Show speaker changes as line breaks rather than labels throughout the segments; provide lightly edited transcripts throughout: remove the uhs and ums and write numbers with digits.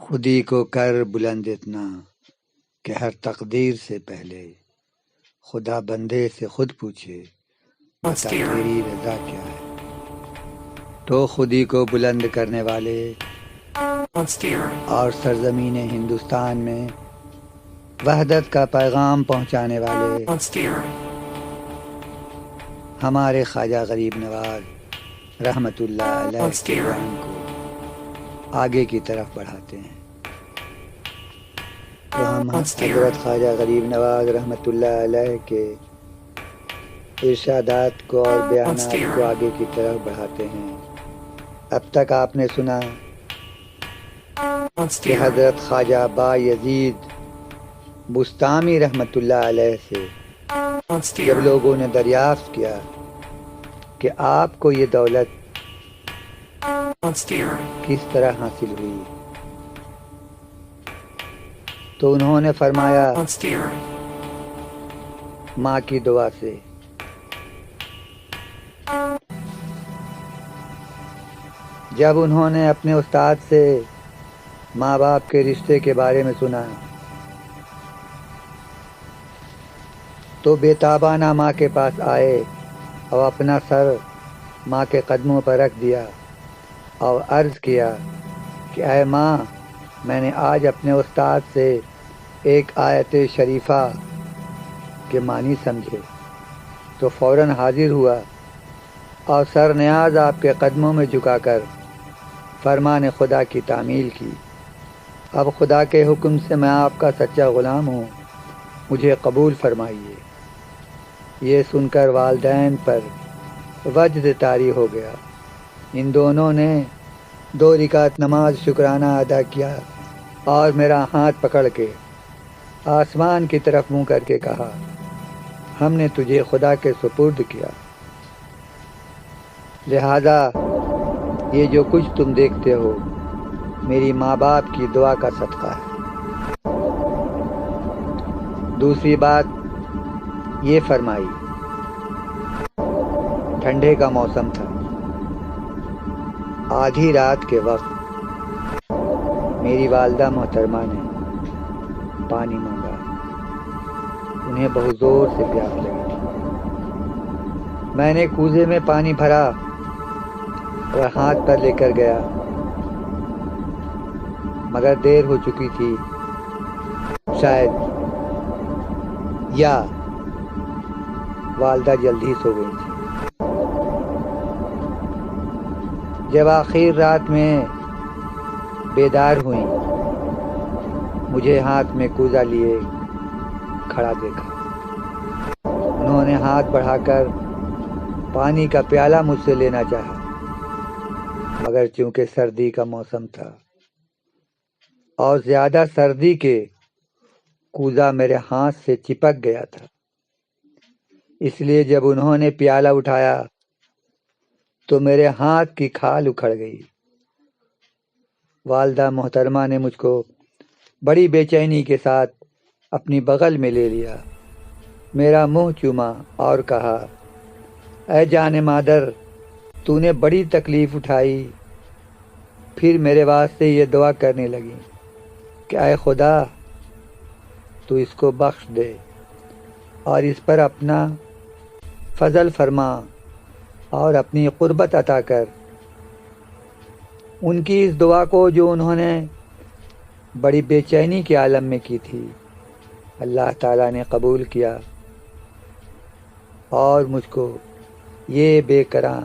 خودی کو کر بلند اتنا کہ ہر تقدیر سے پہلے خدا بندے سے خود پوچھے بتا تیری رضا کیا ہے۔ تو خودی کو بلند کرنے والے اور سرزمین ہندوستان میں وحدت کا پیغام پہنچانے والے ہمارے خواجہ غریب نواز رحمت اللہ علیہ کے بیان کو آگے کی طرف بڑھاتے ہیں۔ تو ہم حضرت خواجہ غریب نواز رحمت اللہ علیہ کے ارشادات کو اور بیانات کو آگے کی طرف بڑھاتے ہیں۔ اب تک آپ نے سنا کہ حضرت خواجہ با یزید بستامی رحمت اللہ علیہ سے جب لوگوں نے دریافت کیا کہ آپ کو یہ دولت کس طرح حاصل ہوئی، تو انہوں نے فرمایا ماں کی دعا سے۔ جب انہوں نے اپنے استاد سے ماں باپ کے رشتے کے بارے میں سنا تو بے تابانہ ماں کے پاس آئے اور اپنا سر ماں کے قدموں پر رکھ دیا اور عرض کیا کہ اے ماں، میں نے آج اپنے استاد سے ایک آیت شریفہ کے معنی سمجھے تو فوراً حاضر ہوا اور سر نیاز آپ کے قدموں میں جھکا کر فرمان خدا کی تعمیل کی۔ اب خدا کے حکم سے میں آپ کا سچا غلام ہوں، مجھے قبول فرمائیے۔ یہ سن کر والدین پر وجد طاری ہو گیا۔ ان دونوں نے 2 رکعت نماز شکرانہ ادا کیا اور میرا ہاتھ پکڑ کے آسمان کی طرف منہ کر کے کہا، ہم نے تجھے خدا کے سپرد کیا، لہذا یہ جو کچھ تم دیکھتے ہو میری ماں باپ کی دعا کا صدقہ ہے۔ دوسری بات یہ فرمائی، ٹھنڈے کا موسم تھا، آدھی رات کے وقت میری والدہ محترمہ نے پانی مانگا، انہیں بہت زور سے پیاس لگی تھی۔ میں نے کوزے میں پانی بھرا اور ہاتھ پر لے کر گیا، مگر دیر ہو چکی تھی شاید، یا والدہ جلدی سو گئی تھی۔ جب آخر رات میں بیدار ہوئیں مجھے ہاتھ میں کوزہ لیے کھڑا دیکھا۔ انہوں نے ہاتھ بڑھا کر پانی کا پیالہ مجھ سے لینا چاہا، مگر چونکہ سردی کا موسم تھا اور زیادہ سردی کے کوزہ میرے ہاتھ سے چپک گیا تھا، اس لیے جب انہوں نے پیالہ اٹھایا تو میرے ہاتھ کی کھال اکھڑ گئی۔ والدہ محترمہ نے مجھ کو بڑی بے چینی کے ساتھ اپنی بغل میں لے لیا، میرا منہ چوما اور کہا، اے جان مادر، تو نے بڑی تکلیف اٹھائی، پھر میرے واسطے یہ دعا کرنے لگی کہ اے خدا تو اس کو بخش دے اور اس پر اپنا فضل فرما اور اپنی قربت عطا کر۔ ان کی اس دعا کو جو انہوں نے بڑی بے چینی کے عالم میں کی تھی، اللہ تعالیٰ نے قبول کیا اور مجھ کو یہ بے کراں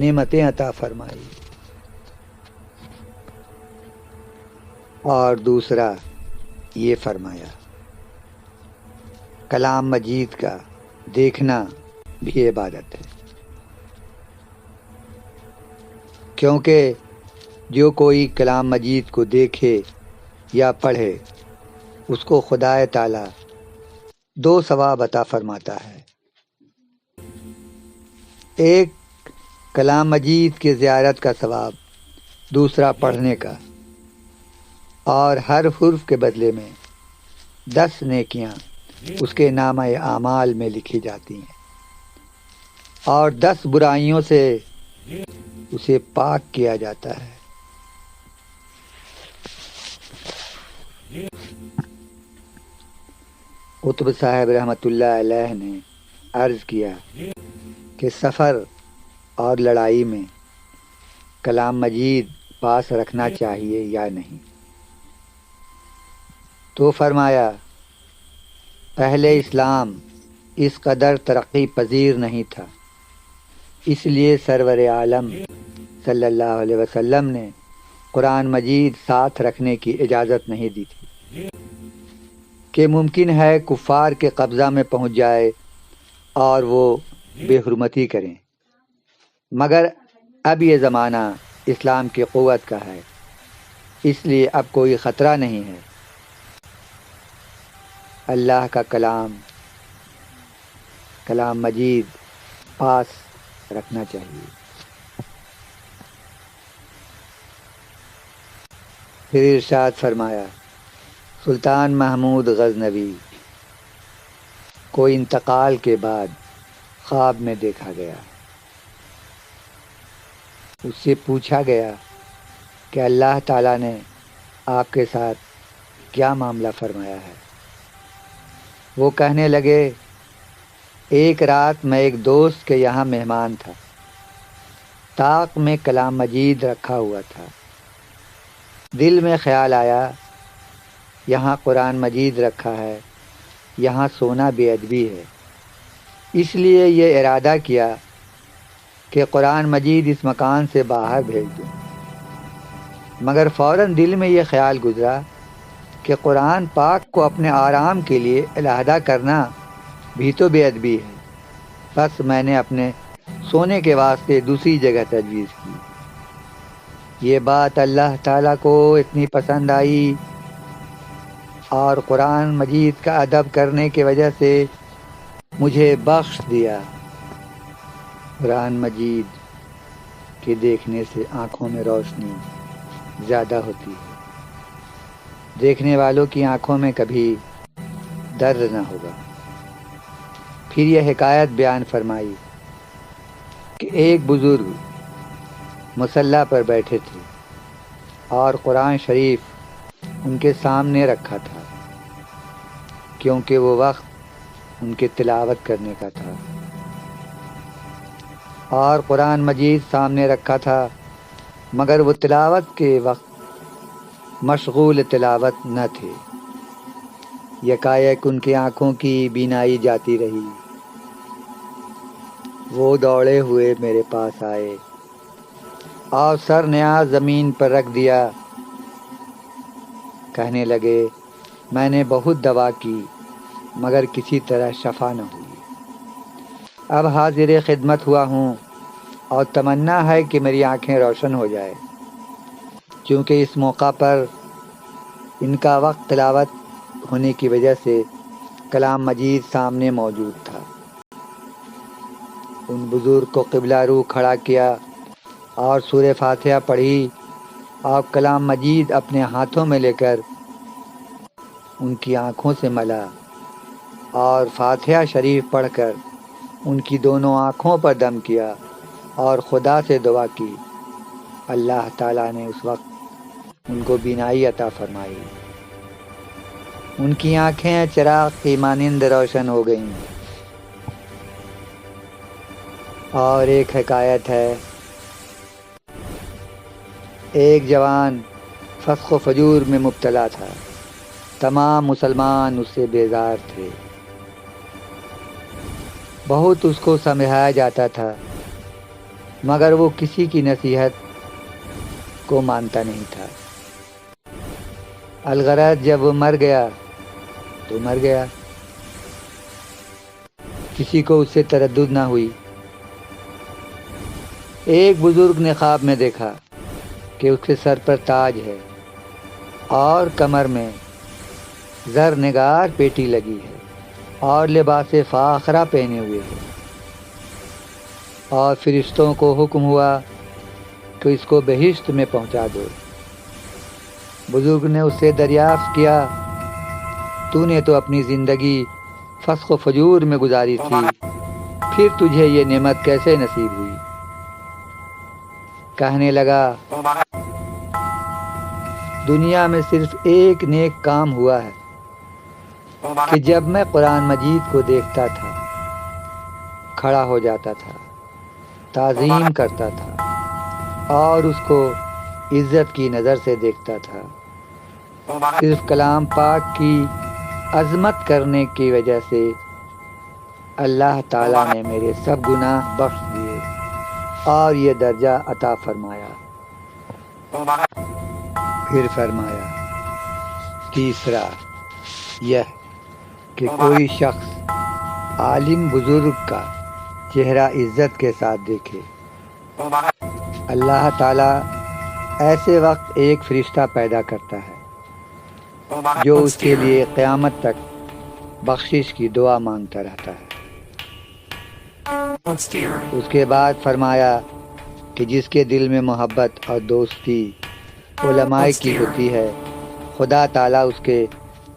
نعمتیں عطا فرمائی۔ اور دوسرا یہ فرمایا، کلام مجید کا دیکھنا بھی عبادت ہے، کیونکہ جو کوئی کلام مجید کو دیکھے یا پڑھے اس کو خدا تعالی 2 ثواب عطا فرماتا ہے، ایک کلام مجید کی زیارت کا ثواب، دوسرا پڑھنے کا، اور ہر حرف کے بدلے میں 10 نیکیاں اس کے نامہ اعمال میں لکھی جاتی ہیں، اور 10 برائیوں سے اسے پاک کیا جاتا ہے۔ قطب صاحب رحمۃ اللہ علیہ نے عرض کیا کہ سفر اور لڑائی میں کلام مجید پاس رکھنا چاہیے یا نہیں؟ تو فرمایا، پہلے اسلام اس قدر ترقی پذیر نہیں تھا، اس لیے سرور عالم صلی اللہ علیہ وسلم نے قرآن مجید ساتھ رکھنے کی اجازت نہیں دی تھی کہ ممکن ہے کفار کے قبضہ میں پہنچ جائے اور وہ بے حرمتی کریں، مگر اب یہ زمانہ اسلام کی قوت کا ہے، اس لیے اب کوئی خطرہ نہیں ہے۔ اللہ کا کلام مجید پاس رکھنا چاہیے۔ پھر ارشاد فرمایا، سلطان محمود غزنوی کو انتقال کے بعد خواب میں دیکھا گیا۔ اس سے پوچھا گیا کہ اللہ تعالیٰ نے آپ کے ساتھ کیا معاملہ فرمایا ہے؟ وہ کہنے لگے، ایک رات میں ایک دوست کے یہاں مہمان تھا، طاق میں کلام مجید رکھا ہوا تھا، دل میں خیال آیا یہاں قرآن مجید رکھا ہے، یہاں سونا بے ادبی ہے، اس لیے یہ ارادہ کیا کہ قرآن مجید اس مکان سے باہر بھیج دوں، مگر فوراً دل میں یہ خیال گزرا کہ قرآن پاک کو اپنے آرام کے لیے علیحدہ کرنا بھی تو بے ادبی ہے، بس میں نے اپنے سونے کے واسطے دوسری جگہ تجویز کی۔ یہ بات اللہ تعالیٰ کو اتنی پسند آئی اور قرآن مجید کا ادب کرنے کی وجہ سے مجھے بخش دیا۔ قرآن مجید کے دیکھنے سے آنکھوں میں روشنی زیادہ ہوتی ہے، دیکھنے والوں کی آنکھوں میں کبھی درد نہ ہوگا۔ پھر یہ حکایت بیان فرمائی کہ ایک بزرگ مصلی پر بیٹھے تھے اور قرآن شریف ان کے سامنے رکھا تھا، کیونکہ وہ وقت ان کے تلاوت کرنے کا تھا، اور قرآن مجید سامنے رکھا تھا، مگر وہ تلاوت کے وقت مشغول تلاوت نہ تھے۔ یکایک ان کی آنکھوں کی بینائی جاتی رہی، وہ دوڑے ہوئے میرے پاس آئے اور سر نیاز زمین پر رکھ دیا، کہنے لگے، میں نے بہت دوا کی مگر کسی طرح شفا نہ ہوئی، اب حاضر خدمت ہوا ہوں اور تمنا ہے کہ میری آنکھیں روشن ہو جائے، کیونکہ اس موقع پر ان کا وقت تلاوت ہونے کی وجہ سے کلام مجید سامنے موجود تھا۔ ان بزرگ کو قبلہ رو کھڑا کیا اور سورہ فاتحہ پڑھی اور کلام مجید اپنے ہاتھوں میں لے کر ان کی آنکھوں سے ملا اور فاتحہ شریف پڑھ کر ان کی دونوں آنکھوں پر دم کیا اور خدا سے دعا کی۔ اللہ تعالیٰ نے اس وقت ان کو بینائی عطا فرمائی، ان کی آنکھیں چراغ کی مانند روشن ہو گئیں۔ اور ایک حکایت ہے، ایک جوان فسق و فجور میں مبتلا تھا، تمام مسلمان اس سے بیزار تھے، بہت اس کو سمجھایا جاتا تھا مگر وہ کسی کی نصیحت کو مانتا نہیں تھا۔ الغرض جب وہ مر گیا تو مر گیا، کسی کو اس سے تردد نہ ہوئی۔ ایک بزرگ نے خواب میں دیکھا کہ اس کے سر پر تاج ہے اور کمر میں زرنگار پیٹی لگی ہے اور لباس فاخرہ پہنے ہوئے ہے، اور فرشتوں کو حکم ہوا کہ اس کو بہشت میں پہنچا دو۔ بزرگ نے اس سے دریافت کیا، تو نے تو اپنی زندگی فسق و فجور میں گزاری تھی، پھر تجھے یہ نعمت کیسے نصیب ہوئی؟ کہنے لگا، دنیا میں صرف ایک نیک کام ہوا ہے کہ جب میں قرآن مجید کو دیکھتا تھا کھڑا ہو جاتا تھا، تعظیم کرتا تھا اور اس کو عزت کی نظر سے دیکھتا تھا۔ صرف کلام پاک کی عظمت کرنے کی وجہ سے اللہ تعالیٰ نے میرے سب گناہ بخش دیے اور یہ درجہ عطا فرمایا۔ پھر فرمایا تیسرا یہ کہ کوئی شخص عالم بزرگ کا چہرہ عزت کے ساتھ دیکھے، اللہ تعالیٰ ایسے وقت ایک فرشتہ پیدا کرتا ہے جو اس کے لیے قیامت تک بخشش کی دعا مانگتا رہتا ہے۔ اس کے بعد فرمایا کہ جس کے دل میں محبت اور دوستی علماء کی ہوتی ہے، خدا تعالیٰ اس کے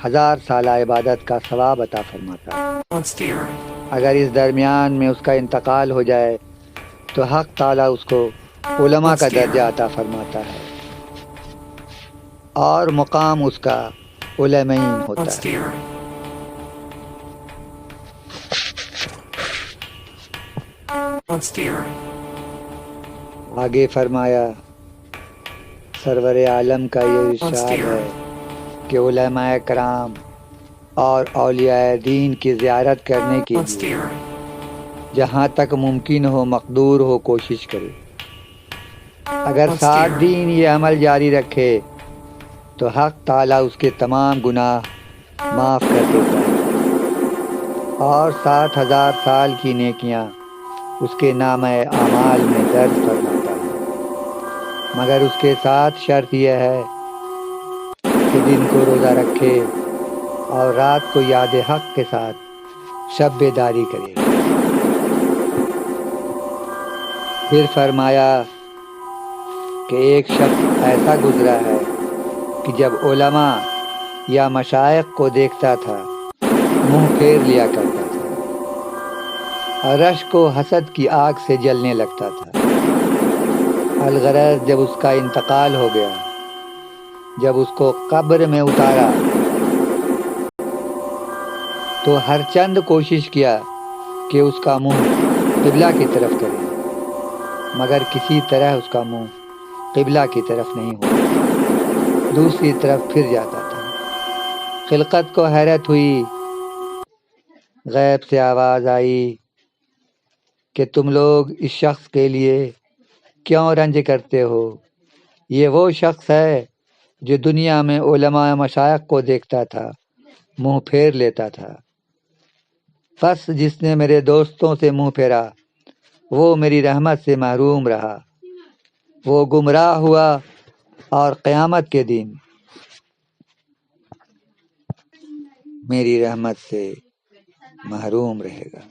1000 سالہ عبادت کا ثواب عطا فرماتا ہے۔ اگر اس درمیان میں اس کا انتقال ہو جائے تو حق تعالیٰ اس کو علماء کا درجہ عطا فرماتا ہے اور مقام اس کا علمین ہوتا ہے۔ آگے فرمایا سرور عالم کا یہ ارشاد ہے کہ علماء کرام اور اولیاء دین کی زیارت کرنے کے لیے جہاں تک ممکن ہو مقدور ہو کوشش کرے۔ اگر 7 دن یہ عمل جاری رکھے تو حق تعالیٰ اس کے تمام گناہ معاف کر دیتا ہے اور 7000 سال کی نیکیاں اس کے نامہ اعمال میں درج فرماتا ہے، مگر اس کے ساتھ شرط یہ ہے کہ دن کو روزہ رکھے اور رات کو یاد حق کے ساتھ شب بیداری کرے۔ پھر فرمایا کہ ایک شخص ایسا گزرا ہے کہ جب علماء یا مشائخ کو دیکھتا تھا منہ پھیر لیا کرتا تھا اور رشک و حسد کی آگ سے جلنے لگتا تھا۔ الغرض جب اس کا انتقال ہو گیا، جب اس کو قبر میں اتارا تو ہر چند کوشش کیا کہ اس کا منہ قبلہ کی طرف کرے، مگر کسی طرح اس کا منہ قبلہ کی طرف نہیں ہوا، دوسری طرف پھر جاتا تھا۔ خلقت کو حیرت ہوئی، غیب سے آواز آئی کہ تم لوگ اس شخص کے لیے کیوں رنج کرتے ہو؟ یہ وہ شخص ہے جو دنیا میں علماء مشائخ کو دیکھتا تھا منہ پھیر لیتا تھا، بس جس نے میرے دوستوں سے منہ پھیرا وہ میری رحمت سے محروم رہا، وہ گمراہ ہوا اور قیامت کے دن میری رحمت سے محروم رہے گا۔